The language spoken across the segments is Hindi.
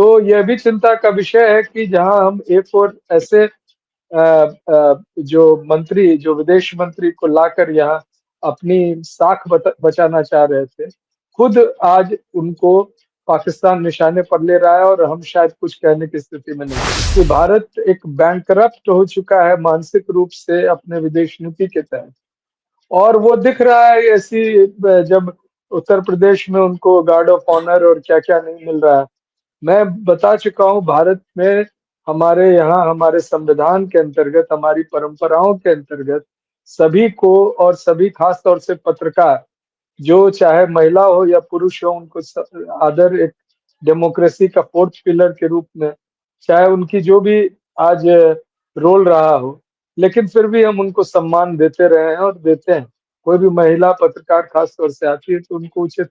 तो यह भी चिंता का विषय है कि जहां हम एक और ऐसे जो मंत्री, जो विदेश मंत्री को लाकर यहाँ अपनी साख बचाना चाह रहे थे, खुद आज उनको पाकिस्तान निशाने पर ले रहा है और हम शायद कुछ कहने की स्थिति में नहीं कि भारत एक बैंकरप्ट हो चुका है मानसिक रूप से अपने विदेश नीति के तहत। और वो दिख रहा है ऐसी जब उत्तर प्रदेश में उनको गार्ड ऑफ ऑनर और क्या क्या नहीं मिल रहा है। मैं बता चुका हूँ, भारत में हमारे यहाँ हमारे संविधान के अंतर्गत, हमारी परंपराओं के अंतर्गत सभी को, और सभी खास तौर से पत्रकार, जो चाहे महिला हो या पुरुष हो, उनको आदर एक डेमोक्रेसी का फोर्थ पिलर के रूप में, चाहे उनकी जो भी आज रोल रहा हो, लेकिन फिर भी हम उनको सम्मान देते रहे हैं और देते हैं। कोई भी महिला पत्रकार खास तौर से आती है तो उनको उचित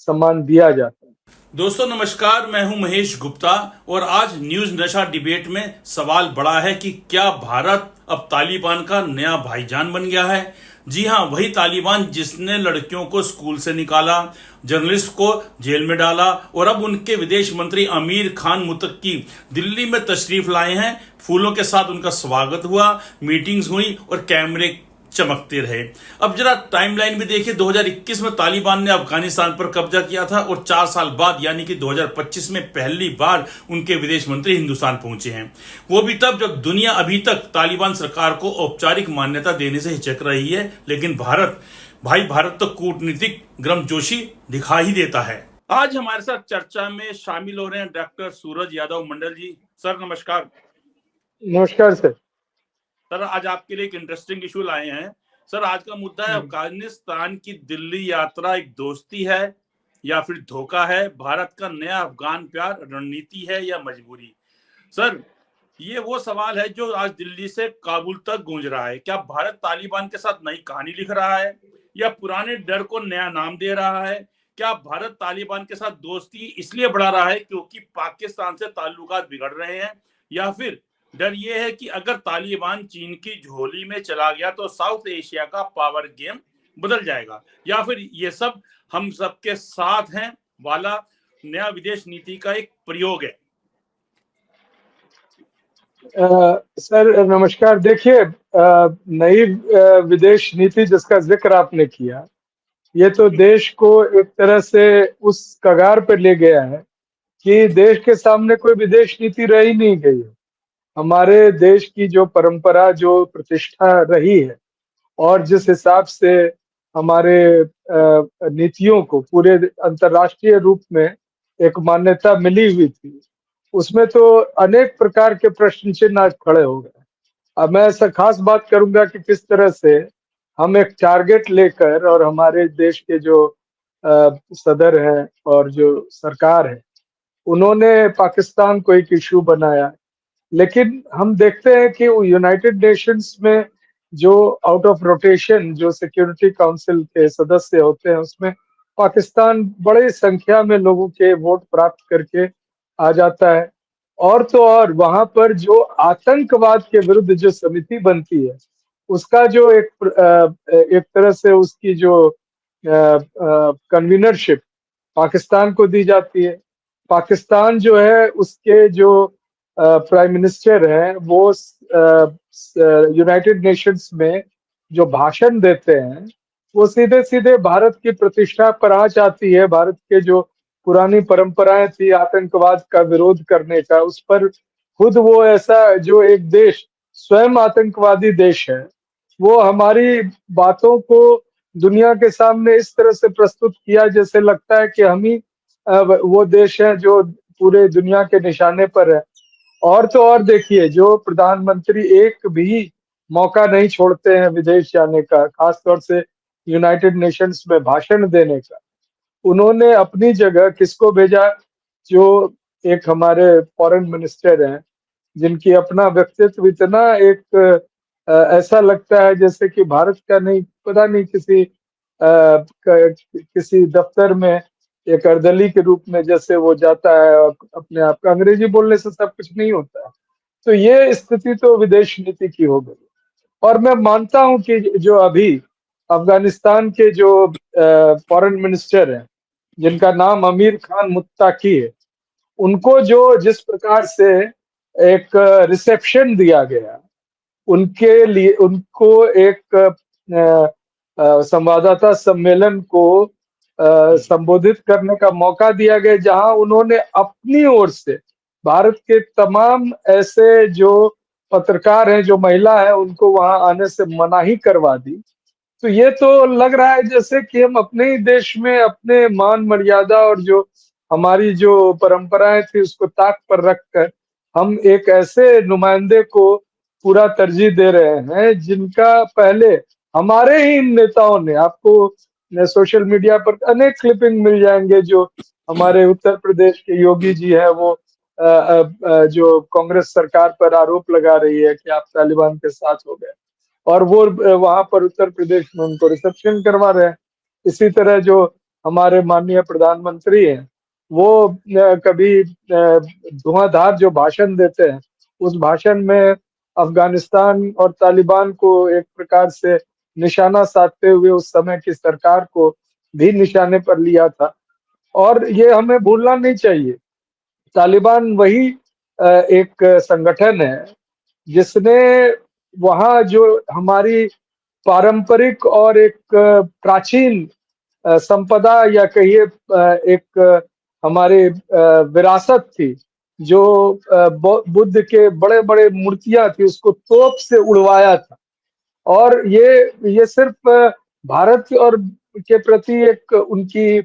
सम्मान दिया जाता है। दोस्तों नमस्कार, मैं हूं महेश गुप्ता और आज न्यूज नशा डिबेट में सवाल बड़ा है कि क्या भारत अब तालिबान का नया भाईजान बन गया है। जी हां, वही तालिबान जिसने लड़कियों को स्कूल से निकाला, जर्नलिस्ट को जेल में डाला और अब उनके विदेश मंत्री आमिर खान मुत्तकी दिल्ली में तशरीफ लाए हैं। फूलों के साथ उनका स्वागत हुआ, मीटिंग्स हुई और कैमरे चमकते रहे। अब जरा टाइमलाइन भी देखिए, 2021 में तालिबान ने अफगानिस्तान पर कब्जा किया था और 4 साल बाद यानी कि 2025 में पहली बार उनके विदेश मंत्री हिंदुस्तान पहुंचे हैं। वो भी तब जब दुनिया अभी तक तालिबान सरकार को औपचारिक मान्यता देने से हिचक रही है, लेकिन भारत तो कूटनीतिक गर्मजोशी दिखा ही देता है। आज हमारे साथ चर्चा में शामिल हो रहे हैं डॉक्टर सूरज यादव मंडल जी। सर नमस्कार। नमस्कार सर। सर आज आपके लिए एक इंटरेस्टिंग इशू लाए हैं। सर आज का मुद्दा है अफगानिस्तान की दिल्ली यात्रा एक दोस्ती है या फिर धोखा है, भारत का नया अफगान प्यार रणनीति है या मजबूरी। सर ये वो सवाल है जो आज दिल्ली से काबुल तक गूंज रहा है। क्या भारत तालिबान के साथ नई कहानी लिख रहा है या पुराने डर को नया नाम दे रहा है? क्या भारत तालिबान के साथ दोस्ती इसलिए बढ़ा रहा है क्योंकि पाकिस्तान से ताल्लुकात बिगड़ रहे हैं, या फिर डर यह है कि अगर तालिबान चीन की झोली में चला गया तो साउथ एशिया का पावर गेम बदल जाएगा, या फिर ये सब हम सबके साथ हैं वाला नया विदेश नीति का एक प्रयोग है? सर नमस्कार। देखिए, नई विदेश नीति जिसका जिक्र आपने किया, ये तो देश को एक तरह से उस कगार पर ले गया है कि देश के सामने कोई विदेश नीति रह ही नहीं गई है। हमारे देश की जो परंपरा, जो प्रतिष्ठा रही है और जिस हिसाब से हमारे नीतियों को पूरे अंतर्राष्ट्रीय रूप में एक मान्यता मिली हुई थी, उसमें तो अनेक प्रकार के प्रश्न चिन्ह आज खड़े हो गए। अब मैं ऐसा खास बात करूंगा कि किस तरह से हम एक टारगेट लेकर, और हमारे देश के जो सदर हैं और जो सरकार है, उन्होंने पाकिस्तान को एक इशू बनाया। लेकिन हम देखते हैं कि यूनाइटेड नेशंस में जो आउट ऑफ रोटेशन जो सिक्योरिटी काउंसिल के सदस्य होते हैं, उसमें पाकिस्तान बड़ी संख्या में लोगों के वोट प्राप्त करके आ जाता है। और तो और वहां पर जो आतंकवाद के विरुद्ध जो समिति बनती है, उसका जो एक तरह से उसकी जो कन्वीनरशिप पाकिस्तान को दी जाती है। पाकिस्तान जो है, उसके जो प्राइम मिनिस्टर हैं, वो यूनाइटेड नेशंस में जो भाषण देते हैं, वो सीधे सीधे भारत की प्रतिष्ठा पर आंच आती है। भारत के जो पुरानी परंपराएं थी आतंकवाद का विरोध करने का, उस पर खुद वो ऐसा जो एक देश स्वयं आतंकवादी देश है, वो हमारी बातों को दुनिया के सामने इस तरह से प्रस्तुत किया जैसे लगता है कि हम ही वो देश है जो पूरे दुनिया के निशाने पर है। और तो और देखिए, जो प्रधानमंत्री एक भी मौका नहीं छोड़ते हैं विदेश जाने का, खास तौर से यूनाइटेड नेशंस में भाषण देने का। उन्होंने अपनी जगह किसको भेजा? जो एक हमारे फॉरेन मिनिस्टर हैं, जिनकी अपना व्यक्तित्व इतना एक ऐसा लगता है जैसे कि भारत का नहीं, पता नहीं किसी दफ्तर में एक अर्दली के रूप में जैसे वो जाता है, और अपने आप का अंग्रेजी बोलने से सब कुछ नहीं होता है। तो ये स्थिति तो विदेश नीति की हो गई। और मैं मानता हूं कि जो अभी अफगानिस्तान के जो फॉरेन मिनिस्टर हैं, जिनका नाम आमिर खान मुत्ताकी है, उनको जो जिस प्रकार से एक रिसेप्शन दिया गया, उनके लिए उनको एक संवाददाता सम्मेलन को संबोधित करने का मौका दिया गया, जहां उन्होंने अपनी ओर से भारत के तमाम ऐसे जो पत्रकार हैं, जो महिला है, उनको वहां आने से मनाही करवा दी। तो ये तो लग रहा है जैसे कि हम अपने ही देश में अपने मान मर्यादा और जो हमारी जो परंपराएं थी उसको ताक पर रखकर हम एक ऐसे नुमाइंदे को पूरा तरजीह दे रहे हैं, जिनका पहले हमारे ही इन नेताओं ने, आपको सोशल मीडिया पर अनेक क्लिपिंग मिल जाएंगे, जो हमारे उत्तर प्रदेश के योगी जी है, वो जो कांग्रेस सरकार पर आरोप लगा रही है कि आप तालिबान के साथ हो गए, और वो वहां पर उत्तर प्रदेश में उनको रिसेप्शन करवा रहे हैं। इसी तरह जो हमारे माननीय प्रधानमंत्री हैं, वो कभी धुआंधार जो भाषण देते हैं, उस भाषण में अफगानिस्तान और तालिबान को एक प्रकार से निशाना साधते हुए उस समय की सरकार को भी निशाने पर लिया था। और ये हमें भूलना नहीं चाहिए, तालिबान वही एक संगठन है जिसने वहाँ जो हमारी पारंपरिक और एक प्राचीन संपदा, या कहिए एक हमारी विरासत थी, जो बुद्ध के बड़े बड़े मूर्तियां थी, उसको तोप से उड़वाया था। और ये सिर्फ भारत और के प्रति एक उनकी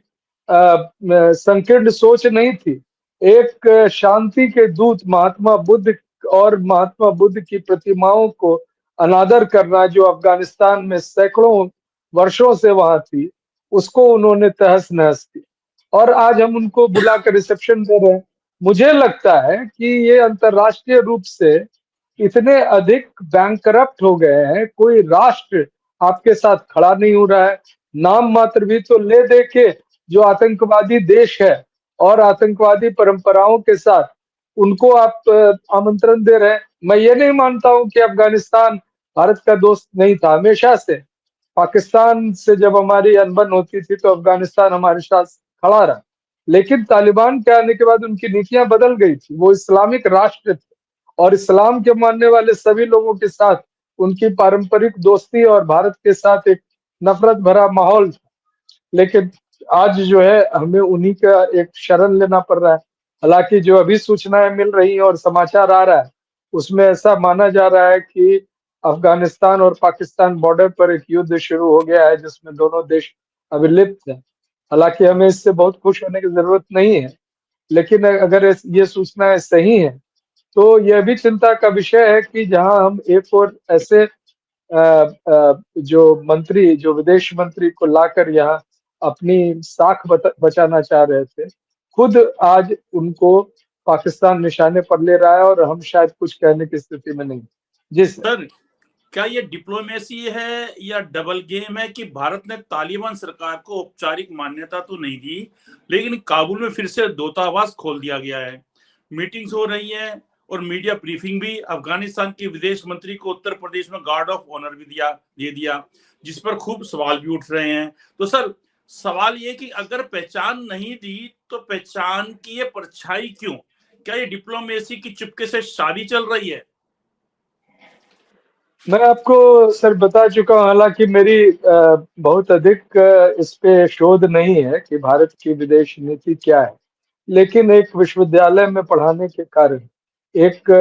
संकीर्ण सोच नहीं थी, एक शांति के दूत महात्मा बुद्ध और महात्मा बुद्ध की प्रतिमाओं को अनादर करना, जो अफगानिस्तान में सैकड़ों वर्षों से वहां थी, उसको उन्होंने तहस नहस किया। और आज हम उनको बुलाकर रिसेप्शन दे रहे हैं। मुझे लगता है कि ये अंतर्राष्ट्रीय रूप से इतने अधिक बैंकरप्ट हो गए हैं, कोई राष्ट्र आपके साथ खड़ा नहीं हो रहा है। नाम मात्र भी तो ले दे के जो आतंकवादी देश है और आतंकवादी परंपराओं के साथ उनको आप आमंत्रण दे रहे हैं। मैं ये नहीं मानता हूं कि अफगानिस्तान भारत का दोस्त नहीं था, हमेशा से पाकिस्तान से जब हमारी अनबन होती थी तो अफगानिस्तान हमारे साथ खड़ा रहा। लेकिन तालिबान के आने के बाद उनकी नीतियां बदल गई थी, वो इस्लामिक राष्ट्र थे और इस्लाम के मानने वाले सभी लोगों के साथ उनकी पारंपरिक दोस्ती और भारत के साथ एक नफरत भरा माहौल था। लेकिन आज जो है हमें उन्हीं का एक शरण लेना पड़ रहा है। हालांकि जो अभी सूचनाएं मिल रही हैं और समाचार आ रहा है, उसमें ऐसा माना जा रहा है कि अफगानिस्तान और पाकिस्तान बॉर्डर पर एक युद्ध शुरू हो गया है, जिसमें दोनों देश अभी लिप्त हैं। हालांकि हमें इससे बहुत खुश होने की जरूरत नहीं है, लेकिन अगर ये सूचनाएं सही हैं तो यह भी चिंता का विषय है कि जहां हम एक और ऐसे जो मंत्री, जो विदेश मंत्री को लाकर यहाँ अपनी साख बचाना चाह रहे थे, खुद आज उनको पाकिस्तान निशाने पर ले रहा है और हम शायद कुछ कहने की स्थिति में नहीं। जी सर। सर, क्या ये डिप्लोमेसी है या डबल गेम है कि भारत ने तालिबान सरकार को औपचारिक मान्यता तो नहीं दी, लेकिन काबुल में फिर से दूतावास खोल दिया गया है, मीटिंग्स हो रही है और मीडिया ब्रीफिंग भी। अफगानिस्तान के विदेश मंत्री को उत्तर प्रदेश में गार्ड ऑफ ऑनर भी दे दिया, जिस पर खूब सवाल भी उठ रहे हैं। तो सर, सवाल ये कि अगर पहचान नहीं दी तो पहचान की ये परछाई क्यों? क्या ये डिप्लोमेसी की चुपके से शादी चल रही है? मैं आपको सर बता चुका हूँ, हालांकि मेरी बहुत अधिक इस पे शोध नहीं है कि भारत की विदेश नीति क्या है, लेकिन एक विश्वविद्यालय में पढ़ाने के कारण एक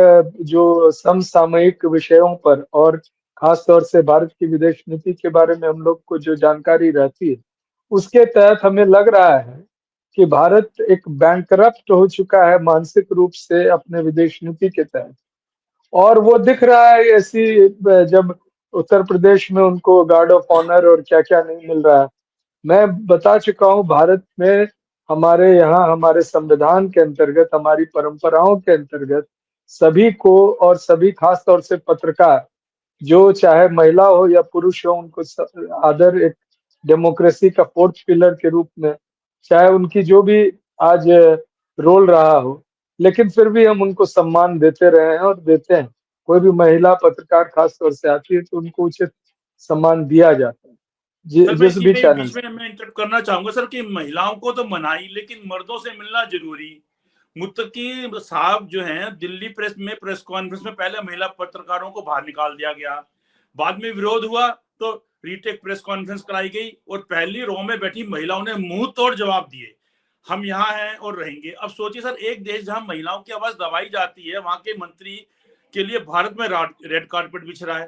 जो समसामयिक विषयों पर और खास तौर से भारत की विदेश नीति के बारे में हम लोग को जो जानकारी रहती है, उसके तहत हमें लग रहा है कि भारत एक बैंकरप्ट हो चुका है मानसिक रूप से अपने विदेश नीति के तहत। और वो दिख रहा है ऐसी, जब उत्तर प्रदेश में उनको गार्ड ऑफ ऑनर और क्या क्या नहीं मिल रहा है। मैं बता चुका हूँ, भारत में हमारे यहाँ हमारे संविधान के अंतर्गत, हमारी परंपराओं के अंतर्गत सभी को, और सभी खास तौर से पत्रकार, जो चाहे महिला हो या पुरुष हो, उनको आदर एक डेमोक्रेसी का फोर्थ पिलर के रूप में, चाहे उनकी जो भी आज रोल रहा हो, लेकिन फिर भी हम उनको सम्मान देते रहे हैं और देते हैं। कोई भी महिला पत्रकार खास तौर से आती है तो उनको उचित सम्मान दिया जाता है, सर, मैं जिस इसी भी में चैनल बीच से। में मैं इंटरप्ट करना चाहूंगा सर कि महिलाओं को तो मनाही, लेकिन मर्दों से मिलना जरूरी। मुत्तकी साहब जो हैं दिल्ली प्रेस कॉन्फ्रेंस में पहले महिला पत्रकारों को बाहर निकाल दिया गया, बाद में विरोध हुआ तो रीटेक प्रेस कॉन्फ्रेंस कराई गई और पहली रो में बैठी महिलाओं ने मुंह तोड़ जवाब दिए, हम यहाँ हैं और रहेंगे। अब सोचिए सर, एक देश जहां महिलाओं की आवाज दबाई जाती है, वहां के मंत्री के लिए भारत में रेड कार्पेट बिछ रहा है।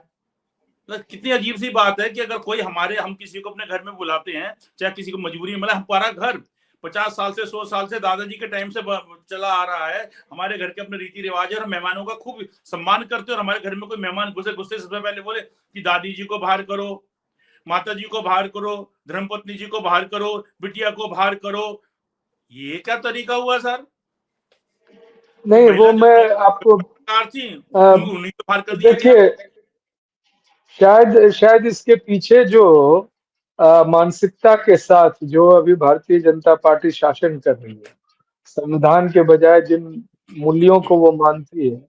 मतलब कितनी अजीब सी बात है कि अगर कोई हम किसी को अपने घर में बुलाते हैं, चाहे किसी को मजबूरी में, मतलब हमारा घर 50 साल से 100 साल से दादाजी के टाइम से चला आ रहा है, हमारे घर के अपने रीति रिवाज है और मेहमानों का खूब सम्मान करते हैं। और हमारे घर में कोई मेहमान घुसे सबसे पहले बोले कि दादी जी को बाहर करो, माता जी को बाहर करो, धर्मपत्नी जी को बाहर करो, बिटिया को बाहर करो। ये क्या तरीका हुआ सर? नहीं, महिला वो जो मैं आपको थी उन्हीं को बाहर कर दिया गया। देखिए, शायद शायद इसके पीछे जो मानसिकता के साथ जो अभी भारतीय जनता पार्टी शासन कर रही है, संविधान के बजाय जिन मूल्यों को वो मानती है,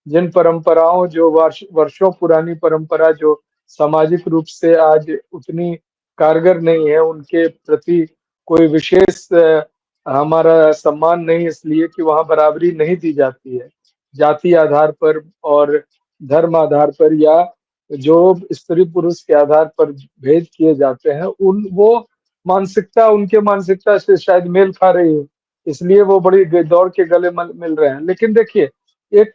जिन परंपराओं, जो वर्षों पुरानी परंपरा जो सामाजिक रूप से आज उतनी कारगर नहीं है, उनके प्रति कोई विशेष हमारा सम्मान नहीं, इसलिए कि वहाँ बराबरी नहीं दी जाती है जाति आधार पर और धर्म आधार पर, या जो स्त्री पुरुष के आधार पर भेद किए जाते हैं, उन वो मानसिकता उनके मानसिकता से शायद मेल खा रही है, इसलिए वो बड़ी दौड़ के गले मिल रहे हैं। लेकिन देखिए, एक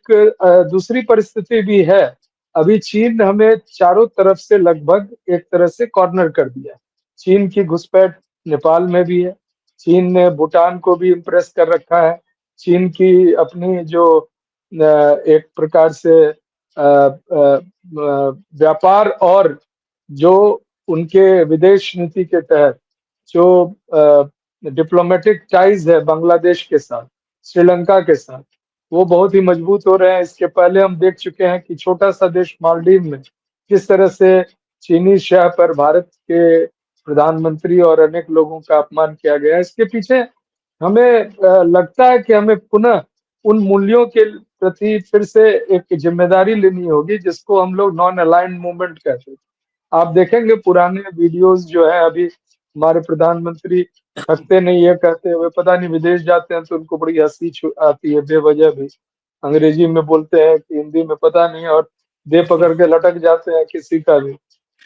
दूसरी परिस्थिति भी है। अभी चीन हमें चारों तरफ से लगभग एक तरह से कॉर्नर कर दिया है। चीन की घुसपैठ नेपाल में भी है, चीन ने भूटान को भी इम्प्रेस कर रखा है, चीन की अपनी जो एक प्रकार से व्यापार और जो उनके विदेश नीति के तहत जो डिप्लोमेटिक टाइज है बांग्लादेश के साथ, श्रीलंका के साथ, वो बहुत ही मजबूत हो रहे हैं। इसके पहले हम देख चुके हैं कि छोटा सा देश मालदीव में किस तरह से चीनी शाह पर भारत के प्रधानमंत्री और अनेक लोगों का अपमान किया गया। इसके पीछे हमें लगता है कि हमें पुनः उन मूल्यों के प्रति फिर से एक जिम्मेदारी लेनी होगी, जिसको हम लोग नॉन अलाइंड मूवमेंट कहते हैं। आप देखेंगे पुराने वीडियोस जो है, अभी हमारे प्रधानमंत्री थकते नहीं है कहते हुए, पता नहीं विदेश जाते हैं तो उनको बड़ी हंसी आती है बेवजह भी, अंग्रेजी में बोलते हैं कि हिंदी में पता नहीं, और दे पकड़ के लटक जाते हैं किसी का भी।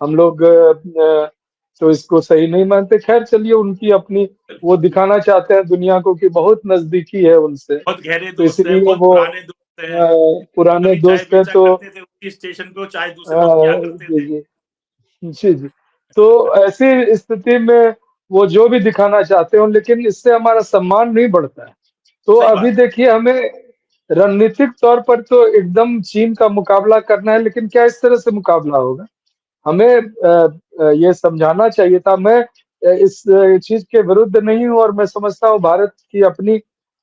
हम लोग तो इसको सही नहीं मानते। खैर चलिए, उनकी अपनी, वो दिखाना चाहते हैं दुनिया को कि बहुत नजदीकी है उनसे, बहुत गहरे तो दोस्त हैं, इसलिए बहुत वो पुराने दोस्त हैं। पुराने कभी चाय दोस्त हैं बेचा तो करते थे उसी स्टेशन पे, वो चाय दूसरे लोग पिया करते जी थे। जी जी जी। तो ऐसी स्थिति में वो जो भी दिखाना चाहते हो, लेकिन इससे हमारा सम्मान नहीं बढ़ता है। तो सही अभी बात है। देखिए, हमें रणनीतिक तौर पर तो एकदम चीन का मुकाबला करना है, लेकिन क्या इस तरह से मुकाबला होगा? हमें ये समझाना चाहिए था। मैं इस चीज के विरुद्ध नहीं हूँ, और मैं समझता हूँ भारत की अपनी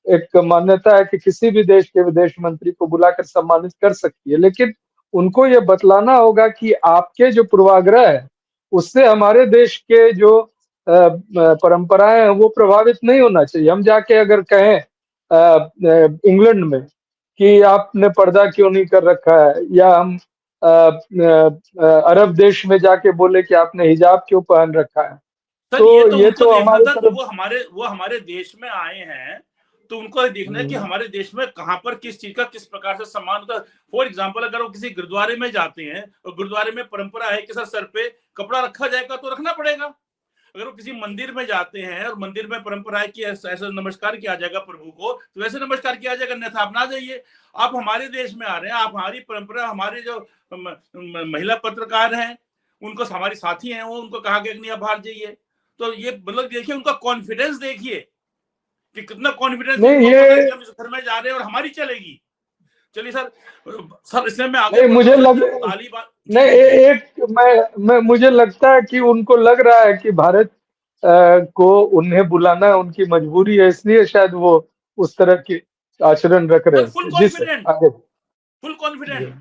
एक मान्यता है कि किसी भी देश के विदेश मंत्री को बुलाकर सम्मानित कर सकती है, लेकिन उनको ये बतलाना होगा कि आपके जो पूर्वाग्रह है, उससे हमारे देश के जो परंपराएं हैं वो प्रभावित नहीं होना चाहिए। हम जाके अगर कहें इंग्लैंड में कि आपने पर्दा क्यों नहीं कर रखा है, या हम अरब देश में जाके बोले कि आपने हिजाब क्यों पहन रखा है, सर, ये तो तो ये उनको तो देखना हमारे था कि तरफ। वो हमारे देश में आए हैं, तो उनको देखना है कि हम्म, हमारे देश में कहां पर किस चीज का किस प्रकार से सम्मान होता है। फॉर एग्जाम्पल, अगर वो किसी गुरुद्वारे में जाते हैं और गुरुद्वारे में परंपरा है कि सर पे कपड़ा रखा जाएगा तो रखना पड़ेगा। अगर वो किसी मंदिर में जाते हैं और मंदिर में परंपरा है कि ऐसा नमस्कार किया जाएगा प्रभु को, तो वैसे नमस्कार किया जाएगा, अन्यथा आप ना जाइए। आप हमारे देश में आ रहे हैं, आप हमारी परंपरा, हमारे जो महिला पत्रकार हैं, उनको हमारी साथी हैं, वो उनको कहा गया कि नहीं आप बाहर जाइए। तो ये मतलब देखिए, उनका कॉन्फिडेंस देखिए कि कितना कॉन्फिडेंस, नहीं इनको ये पता है कि हम इस घर में जा रहे हैं और हमारी चलेगी। चलिए सर, सर इसमें मैं आगे नहीं बढ़ता मुझे हूँ सर, लग जो तालिबान, जी नहीं जी जी। एक मैं मुझे लगता है कि उनको लग रहा है कि भारत को उन्हें बुलाना उनकी मजबूरी है, इसलिए शायद वो उस तरह की आचरण रख रहे सर फुल हैं। जी सर, कॉन्फिडेंट, आगे। फुल जी कॉन्फिडेंट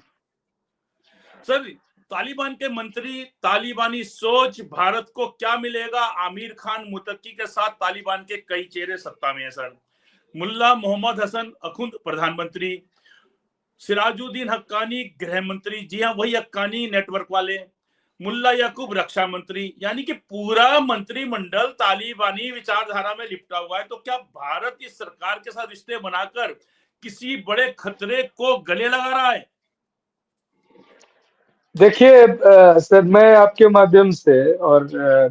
सर। तालिबान के मंत्री, तालिबानी सोच, भारत को क्या मिलेगा? आमिर खान मुतक्की के साथ तालिबान के कई चेहरे सत्ता में है सर। मुल्ला मोहम्मद हसन अखुंद प्रधानमंत्री, सिराजुद्दीन हक्कानी गृह मंत्री, जी हाँ वही हक्कानी नेटवर्क वाले, मुल्ला याकूब रक्षा मंत्री, यानी कि पूरा मंत्रिमंडल तालिबानी विचारधारा में लिपटा हुआ है। तो क्या भारत इस सरकार के साथ रिश्ते बनाकर किसी बड़े खतरे को गले लगा रहा है? देखिए सर, मैं आपके माध्यम से और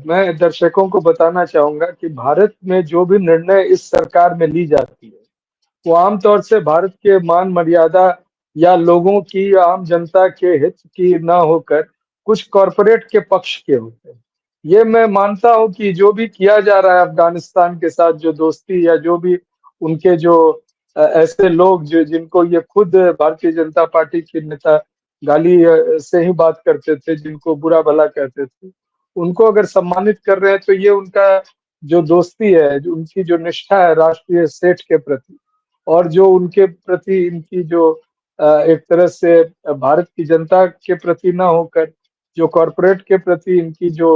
मैं दर्शकों को बताना चाहूंगा कि भारत में जो भी निर्णय इस सरकार में ली जाती है, वो आमतौर से भारत के मान मर्यादा या लोगों की, आम जनता के हित की ना होकर कुछ कॉरपोरेट के पक्ष के होते हैं। ये मैं मानता हूं कि जो भी किया जा रहा है अफगानिस्तान के साथ, जो दोस्ती या जो भी उनके जो ऐसे लोग जो जिनको ये खुद भारतीय जनता पार्टी के नेता गाली से ही बात करते थे, जिनको बुरा भला कहते थे, उनको अगर सम्मानित कर रहे हैं तो ये उनका जो दोस्ती है, जो उनकी जो निष्ठा है राष्ट्रीय सेठ के प्रति, और जो उनके प्रति इनकी जो एक तरह से भारत की जनता के प्रति ना होकर जो कॉरपोरेट के प्रति इनकी जो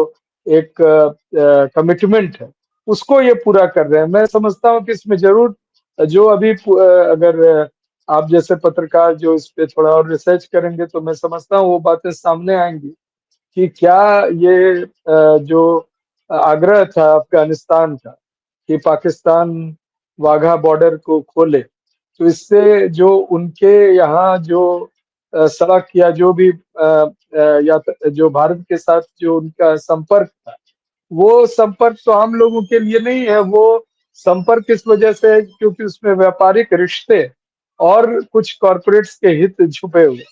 एक कमिटमेंट है, उसको ये पूरा कर रहे हैं। मैं समझता हूँ कि इसमें जरूर जो अभी अगर आप जैसे पत्रकार जो इस पे थोड़ा और रिसर्च करेंगे तो मैं समझता हूँ वो बातें सामने आएंगी कि क्या ये जो आग्रह था अफगानिस्तान का कि पाकिस्तान वाघा बॉर्डर को खोले, तो इससे जो उनके यहाँ जो सड़क या जो भी या जो भारत के साथ जो उनका संपर्क था, वो संपर्क तो आम लोगों के लिए नहीं है। वो संपर्क इस वजह से है क्योंकि उसमें व्यापारिक रिश्ते और कुछ कॉरपोरेट्स के हित छुपे हुए।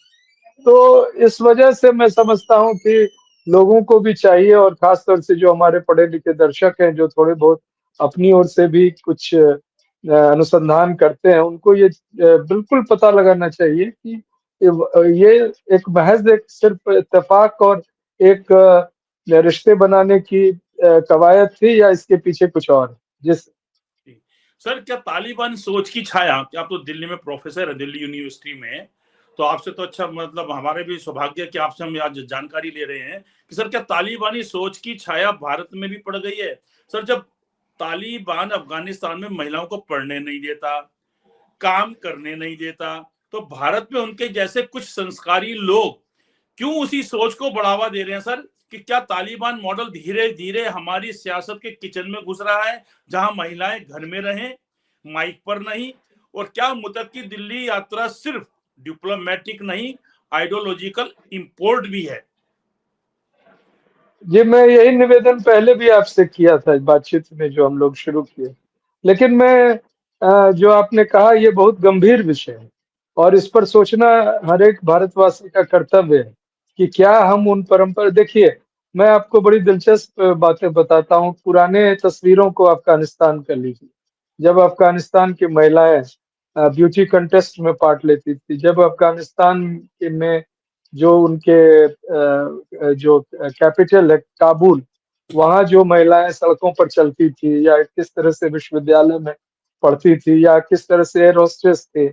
तो इस वजह से मैं समझता हूँ कि लोगों को भी चाहिए, और खासतौर से जो हमारे पढ़े लिखे दर्शक हैं, जो थोड़े बहुत अपनी ओर से भी कुछ अनुसंधान करते हैं, उनको ये बिल्कुल पता लगाना चाहिए कि ये एक महज एक सिर्फ इत्तेफाक और एक रिश्ते बनाने की कवायद थी, या इसके पीछे कुछ और जिस। सर, क्या तालिबान सोच की छाया, कि आप तो दिल्ली में प्रोफेसर है, दिल्ली यूनिवर्सिटी में, तो आपसे तो अच्छा, मतलब हमारे भी सौभाग्य कि आपसे हम आज जानकारी ले रहे हैं कि सर क्या तालिबानी सोच की छाया भारत में भी पड़ गई है? सर, जब तालिबान अफगानिस्तान में महिलाओं को पढ़ने नहीं देता, काम करने नहीं देता, तो भारत में उनके जैसे कुछ संस्कारी लोग क्यों उसी सोच को बढ़ावा दे रहे हैं सर? कि क्या तालिबान मॉडल धीरे धीरे हमारी सियासत के किचन में घुस रहा है, जहां महिलाएं घर में रहें, माइक पर नहीं? और क्या मुतक्की दिल्ली यात्रा सिर्फ डिप्लोमेटिक नहीं, आइडियोलॉजिकल इंपोर्ट भी है? जी, मैं यही निवेदन पहले भी आपसे किया था बातचीत में जो हम लोग शुरू किए, लेकिन मैं जो आपने कहा ये बहुत गंभीर विषय है, और इस पर सोचना हर एक भारतवासी का कर्तव्य है कि क्या हम उन परंपरा। देखिए, मैं आपको बड़ी दिलचस्प बातें बताता हूँ। पुराने तस्वीरों को अफगानिस्तान कर लीजिए, जब अफगानिस्तान की महिलाएं ब्यूटी कंटेस्ट में पार्ट लेती थी, जब अफगानिस्तान के में जो उनके जो कैपिटल है काबुल, वहाँ जो महिलाएं सड़कों पर चलती थी, या किस तरह से विश्वविद्यालय में पढ़ती थी, या किस तरह से एयर होस्टेस थे,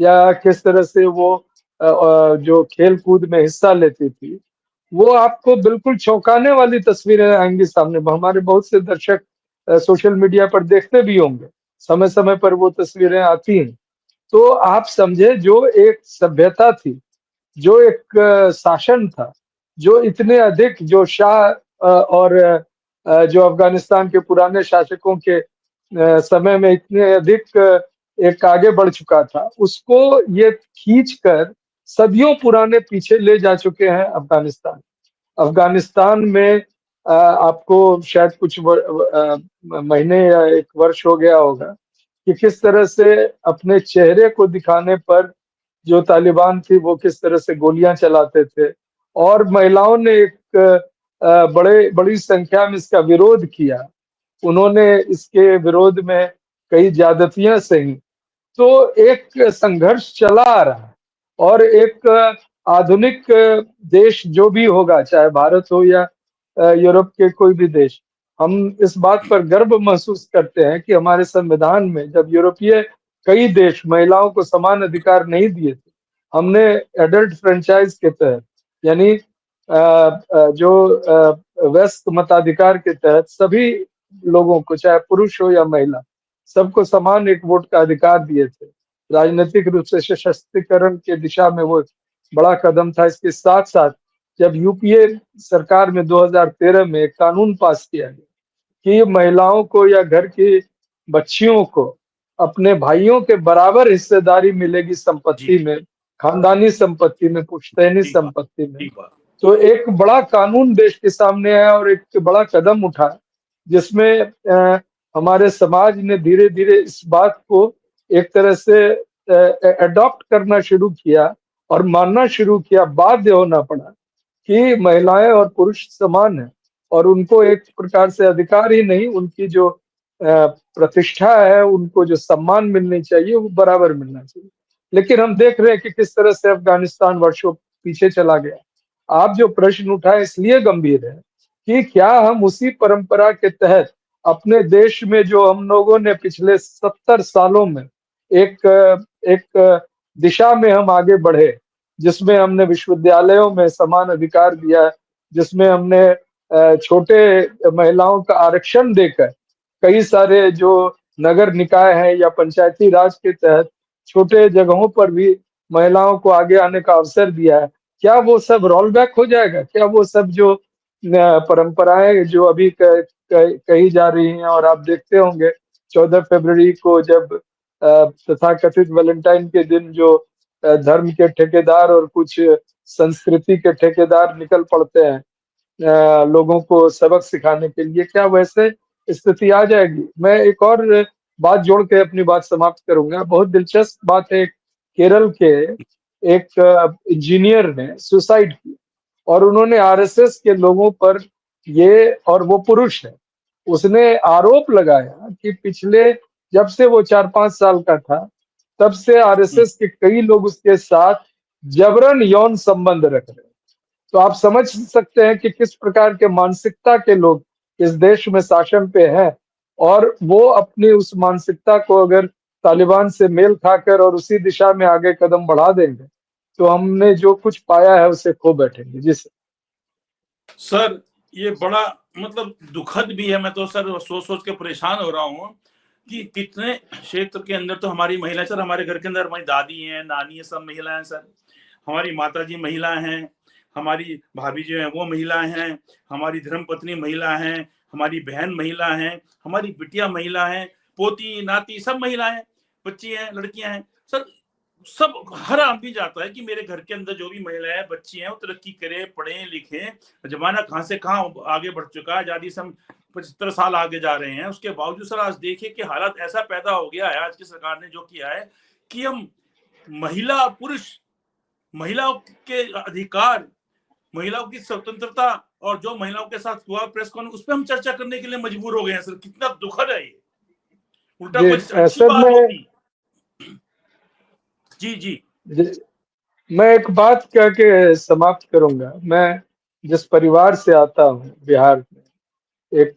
या किस तरह से वो जो खेल कूद में हिस्सा लेती थी, वो आपको बिल्कुल चौंकाने वाली तस्वीरें आएंगी सामने। हमारे बहुत से दर्शक सोशल मीडिया पर देखते भी होंगे, समय समय पर वो तस्वीरें आती हैं। तो आप समझे, जो एक सभ्यता थी, जो एक शासन था, जो इतने अधिक जो शाह और जो अफगानिस्तान के पुराने शासकों के समय में इतने अधिक एक आगे बढ़ चुका था, उसको ये खींच कर सदियों पुराने पीछे ले जा चुके हैं अफगानिस्तान। अफगानिस्तान में आपको शायद कुछ महीने या एक वर्ष हो गया होगा कि किस तरह से अपने चेहरे को दिखाने पर जो तालिबान थी वो किस तरह से गोलियां चलाते थे, और महिलाओं ने एक बड़ी संख्या में इसका विरोध किया। उन्होंने इसके विरोध में कई ज्यादतियां सही। तो एक संघर्ष चला आ रहा है, और एक आधुनिक देश जो भी होगा, चाहे भारत हो या यूरोप के कोई भी देश, हम इस बात पर गर्व महसूस करते हैं कि हमारे संविधान में जब यूरोपीय कई देश महिलाओं को समान अधिकार नहीं दिए थे, हमने एडल्ट फ्रेंचाइज के तहत, यानी जो वयस्क मताधिकार के तहत सभी लोगों को, चाहे पुरुष हो या महिला, सबको समान एक वोट का अधिकार दिए थे। राजनीतिक रूप से सशक्तिकरण के दिशा में वो बड़ा कदम था। इसके साथ साथ जब यूपीए सरकार में 2013 में एक कानून पास किया गया कि महिलाओं को या घर की बच्चियों को अपने भाइयों के बराबर हिस्सेदारी मिलेगी जी, संपत्ति में, खानदानी संपत्ति में, पुश्तैनी ठीक बात, संपत्ति में। ठीक बात। तो एक बड़ा कानून देश के सामने आया और एक बड़ा कदम उठा, जिसमें हमारे समाज ने धीरे-धीरे इस बात को एक तरह से एडॉप्ट करना शुरू किया और मानना शुरू किया, बाध्य होना पड़ा कि महिलाएं और पुरुष समान हैं और उनको एक प्रकार से अधिकार ही नहीं, उनकी जो प्रतिष्ठा है, उनको जो सम्मान मिलनी चाहिए, वो बराबर मिलना चाहिए। लेकिन हम देख रहे हैं कि किस तरह से अफ़गानिस्तान वर्षों पीछे चला गया। आप जो प्रश्न उठाए इसलिए गंभीर है कि क्या हम उसी परंपरा के तहत अपने देश में जो हम लोगों ने पिछले 70 सालों में एक एक दिशा में हम आगे बढ़े, जिसमें हमने विश्वविद्यालयों में समान अधिकार दिया, जिसमें हमने छोटे महिलाओं का आरक्षण देकर कई सारे जो नगर निकाय हैं या पंचायती राज के तहत छोटे जगहों पर भी महिलाओं को आगे आने का अवसर दिया है। क्या वो सब रोल बैक हो जाएगा? क्या वो सब जो परंपराएं जो अभी कही जा रही हैं और आप देखते होंगे 14 फरवरी को जब तथाकथित वैलेंटाइन के दिन जो धर्म के ठेकेदार और कुछ संस्कृति के ठेकेदार निकल पड़ते हैं लोगों को सबक सिखाने के लिए, क्या वैसे स्थिति आ जाएगी? मैं एक और बात जोड़ के अपनी बात समाप्त करूँगा। बहुत दिलचस्प बात है, केरल के एक इंजीनियर ने सुसाइड की और उन्होंने आरएसएस के लोगों पर ये, और वो पुरुष है, उसने आरोप लगाया कि पिछले जब से वो 4-5 साल का था, तब से हुँ। आरएसएस के कई लोग उसके साथ जबरन यौन संबंध रख रहे हैं। तो आप समझ सकते हैं कि किस प्रकार के मानसिकता के लोग इस देश में शासन पे हैं और वो अपनी उस मानसिकता को अगर तालिबान से मेल खाकर और उसी दिशा में आगे कदम बढ़ा देंगे, तो हमने जो कुछ पाया है उसे खो बैठेंगे। जी सर। सर, ये बड़ा मतलब दुखद भी है, मैं तो सर सोच-सोच के परेशान हो रहा हूँ कि कितने क्षेत्र के अंदर तो हमारी महिलाएँ सर हमारे घर के अंदर हमारी दादी हैं, नानी हैं, सब महिलाएँ सर। हमारी माताजी महिला हैं, हमारी भाभी जो हैं वो महिला हैं, हमारी धर्मपत्नी महिला हैं, हमारी बहन महिला हैं, हमारी बिटिया महिला हैं, पोती-नाती सब महिला हैं, बच्ची हैं, लड़कियाँ हैं। सर सब हर आदमी चाहता है कि मेरे घर के अंदर जो भी महिलाएं बच्ची हैं वो तरक्की करें, पढ़ें लिखें। जमाना कहाँ से कहाँ आगे बढ़ चुका है, आजादी से हम 75 साल आगे जा रहे हैं। उसके बावजूद सर आज देखिए कि हालात ऐसा पैदा हो गया है आज की सरकार ने जो किया है कि हम महिला पुरुष महिलाओं के अधिकार, महिलाओं की स्वतंत्रता और जो महिलाओं के साथ हुआ प्रेस कॉन्फ्रेंस उस पर हम चर्चा करने के लिए मजबूर हो गए हैं। सर कितना दुखद है ये, उल्टा जी कोई अच्छी सर, बात होती। जी जी। जी, मैं एक बात कह के समाप्त करूंगा। मैं जिस परिवार से आता हूँ बिहार में, एक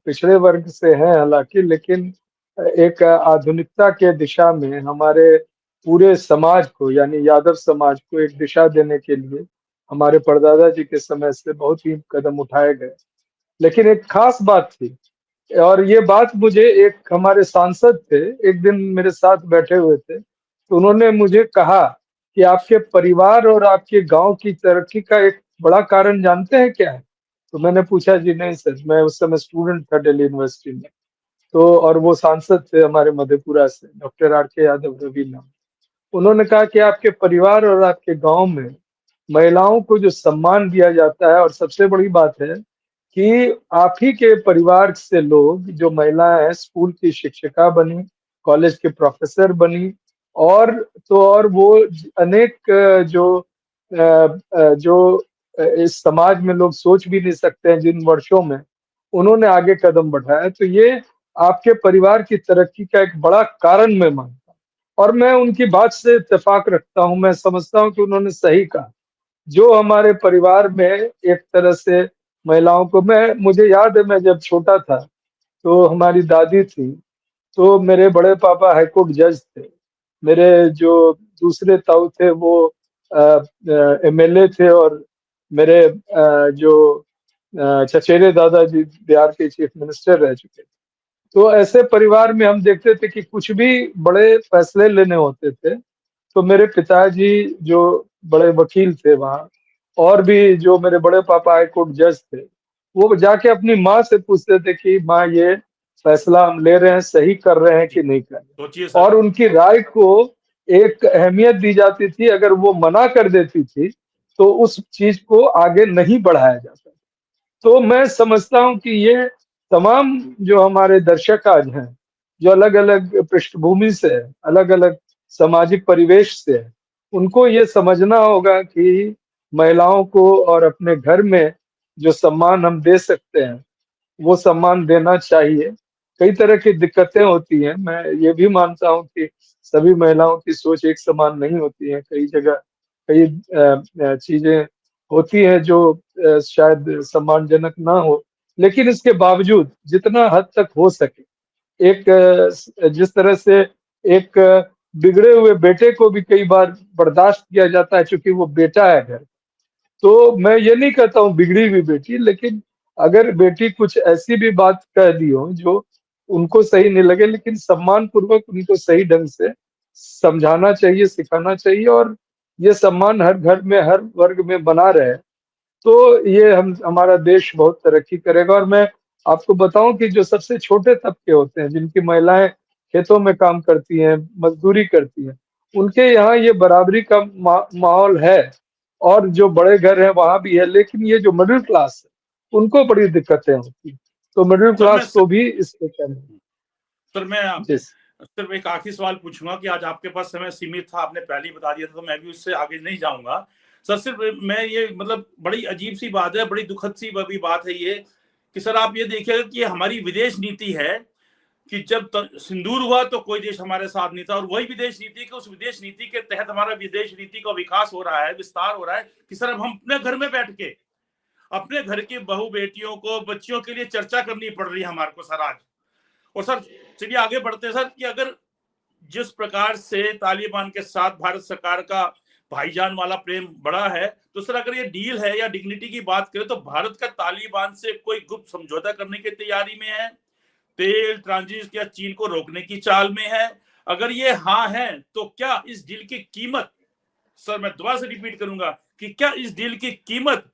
पिछड़े वर्ग से है हालांकि, लेकिन एक आधुनिकता के दिशा में हमारे पूरे समाज को, यानी यादव समाज को एक दिशा देने के लिए हमारे परदादा जी के समय से बहुत ही कदम उठाए गए। लेकिन एक खास बात थी, और ये बात मुझे एक हमारे सांसद थे, एक दिन मेरे साथ बैठे हुए थे, तो उन्होंने मुझे कहा कि आपके परिवार और आपके गांव की तरक्की का एक बड़ा कारण जानते हैं क्या है? तो मैंने पूछा, जी नहीं सर, मैं उस समय स्टूडेंट था दिल्ली यूनिवर्सिटी में। तो और वो सांसद थे हमारे मधेपुरा से, डॉक्टर आर के यादव रवि नाम। उन्होंने कहा कि आपके परिवार और आपके गांव में महिलाओं को जो सम्मान दिया जाता है, और सबसे बड़ी बात है कि आप ही के परिवार से लोग, जो महिलाएं हैं, स्कूल की शिक्षिका बनी, कॉलेज के प्रोफेसर बनी, और तो और वो अनेक इस समाज में लोग सोच भी नहीं सकते हैं जिन वर्षों में उन्होंने आगे कदम बढ़ाया। तो ये आपके परिवार की तरक्की का एक बड़ा कारण मैं मानता हूँ, और मैं उनकी बात से इत्तेफाक रखता हूँ। मैं समझता हूँ कि उन्होंने सही कहा। जो हमारे परिवार में एक तरह से महिलाओं को, मैं मुझे याद है, मैं जब छोटा था तो हमारी दादी थी, तो मेरे बड़े पापा हाईकोर्ट जज थे। मेरे जो दूसरे ताऊ थे वो एमएलए थे, और मेरे जो चचेरे दादाजी बिहार के चीफ मिनिस्टर रह चुके थे। तो ऐसे परिवार में हम देखते थे कि कुछ भी बड़े फैसले लेने होते थे, तो मेरे पिताजी जो बड़े वकील थे वहाँ, और भी जो मेरे बड़े पापा हाई कोर्ट जज थे, वो जाके अपनी माँ से पूछते थे कि माँ ये फैसला हम ले रहे हैं, सही कर रहे हैं जी, कि नहीं कर रहे सोचिए हैं। और सर। उनकी राय को एक अहमियत दी जाती थी। अगर वो मना कर देती थी तो उस चीज को आगे नहीं बढ़ाया जाता। तो मैं समझता हूँ कि ये तमाम जो हमारे दर्शक आज हैं, जो अलग-अलग पृष्ठभूमि से हैं, अलग-अलग सामाजिक परिवेश से हैं, उनको ये समझना होगा कि महिलाओं को और अपने घर में जो सम्मान हम दे सकते हैं, वो सम्मान देना चाहिए। कई तरह की दिक्कतें होती हैं, मैं ये भी मानता हूँ कि सभी महिलाओं की सोच एक समान नहीं होती है। कई जगह कई चीज़ें होती हैं जो शायद सम्मानजनक ना हो, लेकिन इसके बावजूद जितना हद तक हो सके, एक जिस तरह से एक बिगड़े हुए बेटे को भी कई बार बर्दाश्त किया जाता है चूँकि वो बेटा है घर। तो मैं ये नहीं कहता हूँ बिगड़ी हुई बेटी, लेकिन अगर बेटी कुछ ऐसी भी बात कह दी हो जो उनको सही नहीं लगे, लेकिन सम्मान पूर्वक उनको सही ढंग से समझाना चाहिए, सिखाना चाहिए और ये सम्मान हर घर में, हर वर्ग में बना रहे। तो ये हम हमारा देश बहुत तरक्की करेगा। और मैं आपको बताऊँ कि जो सबसे छोटे तबके होते हैं, जिनकी महिलाएँ खेतों में काम करती हैं, मज़दूरी करती हैं, उनके यहाँ ये बराबरी का माहौल है। और जो बड़े घर हैं वहाँ भी है, लेकिन ये जो मिडल क्लास है, उनको बड़ी दिक्कतें होती हैं। तो मिडल सर मैं क्लास को भी इससे करना। सर मैं जी। सिर्फ एक आखिरी सवाल पूछूंगा कि आज आपके पास समय सीमित था, आपने पहले ही बता दिया था, तो मैं भी उससे आगे नहीं जाऊंगा। सर सिर्फ मैं ये मतलब बड़ी अजीब सी बात है, बड़ी दुखद सी भी बात है ये कि सर आप ये देखिएगा कि ये हमारी विदेश नीति है कि जब सिंदूर हुआ तो कोई देश हमारे साथ नहीं था, और वही विदेश नीति के उस विदेश नीति के तहत हमारा विदेश नीति का विकास हो रहा है, विस्तार हो रहा है कि सर अब हम अपने घर में बैठ के अपने घर की बहू बेटियों को बच्चियों के लिए चर्चा करनी पड़ रही है हमारे को सर आज। और सर चलिए आगे बढ़ते हैं सर कि अगर जिस प्रकार से तालिबान के साथ भारत सरकार का भाईजान वाला प्रेम बढ़ा है, तो सर अगर ये डील है या डिग्निटी की बात करें तो भारत का तालिबान से कोई गुप्त समझौता करने की तैयारी में है, तेल ट्रांजिट या चीन को रोकने की चाल में है? अगर ये हाँ है तो क्या इस डील की कीमत, सर मैं दोबारा से रिपीट करूंगा कि क्या इस डील की कीमत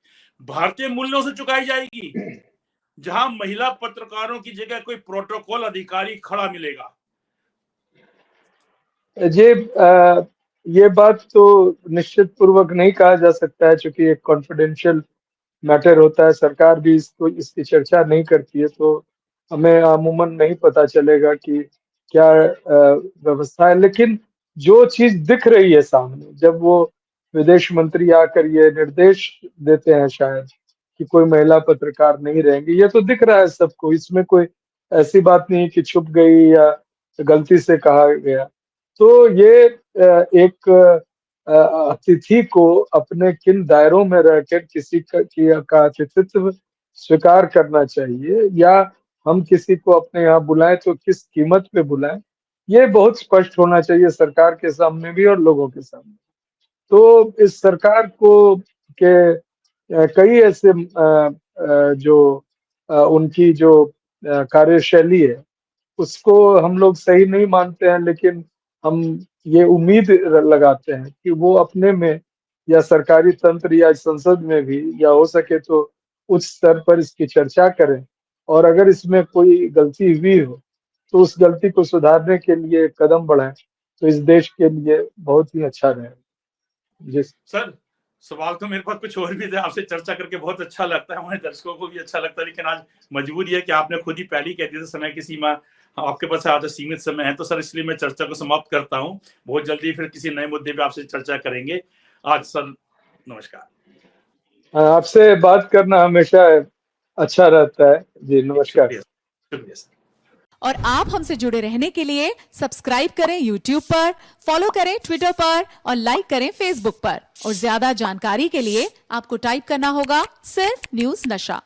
भारतीय मूल्यों से चुकाई जाएगी, जहां महिला पत्रकारों की जगह कोई प्रोटोकॉल अधिकारी खड़ा मिलेगा? जी ये बात तो निश्चित पूर्वक नहीं कहा जा सकता है, चूँकि एक कॉन्फिडेंशियल मैटर होता है। सरकार भी इसको इसकी चर्चा नहीं करती है, तो हमें अमूमन नहीं पता चलेगा कि क्या व्यवस्था है। लेकिन जो चीज़ दिख रही है सामने, जब वो विदेश मंत्री आकर ये निर्देश देते हैं शायद कि कोई महिला पत्रकार नहीं रहेंगी, ये तो दिख रहा है सबको। इसमें कोई ऐसी बात नहीं है कि छुप गई या गलती से कहा गया। तो ये एक अतिथि को अपने किन दायरों में रहकर किसी का अतिथित्व स्वीकार करना चाहिए, या हम किसी को अपने यहाँ बुलाएँ तो किस कीमत पे बुलाएँ, ये बहुत स्पष्ट होना चाहिए सरकार के सामने भी और लोगों के सामने। तो इस सरकार को के कई ऐसे जो उनकी जो कार्यशैली है, उसको हम लोग सही नहीं मानते हैं, लेकिन हम ये उम्मीद लगाते हैं कि वो अपने में या सरकारी तंत्र या संसद में भी, या हो सके तो उच्च स्तर पर इसकी चर्चा करें, और अगर इसमें कोई गलती हुई हो, तो उस गलती को सुधारने के लिए कदम बढ़ाएँ, तो इस देश के लिए बहुत ही अच्छा रहेगा। जी। सर सवाल तो मेरे पास कुछ और भी थे, आपसे चर्चा करके बहुत अच्छा लगता है, हमारे दर्शकों को भी अच्छा लगता है, लेकिन आज मजबूरी है कि आपने खुद ही पहले ही कह दिया था समय की सीमा आपके पास आज सीमित समय है, तो सर इसलिए मैं चर्चा को समाप्त करता हूँ। बहुत जल्दी फिर किसी नए मुद्दे पे आपसे चर्चा करेंगे। आज सर नमस्कार। आपसे बात करना हमेशा अच्छा रहता है। जी, नमस्कार। शुक्रिया शुक्रिया सर। और आप हमसे जुड़े रहने के लिए सब्सक्राइब करें YouTube पर, फॉलो करें Twitter पर और लाइक करें Facebook पर। और ज्यादा जानकारी के लिए आपको टाइप करना होगा सिर्फ न्यूज नशा।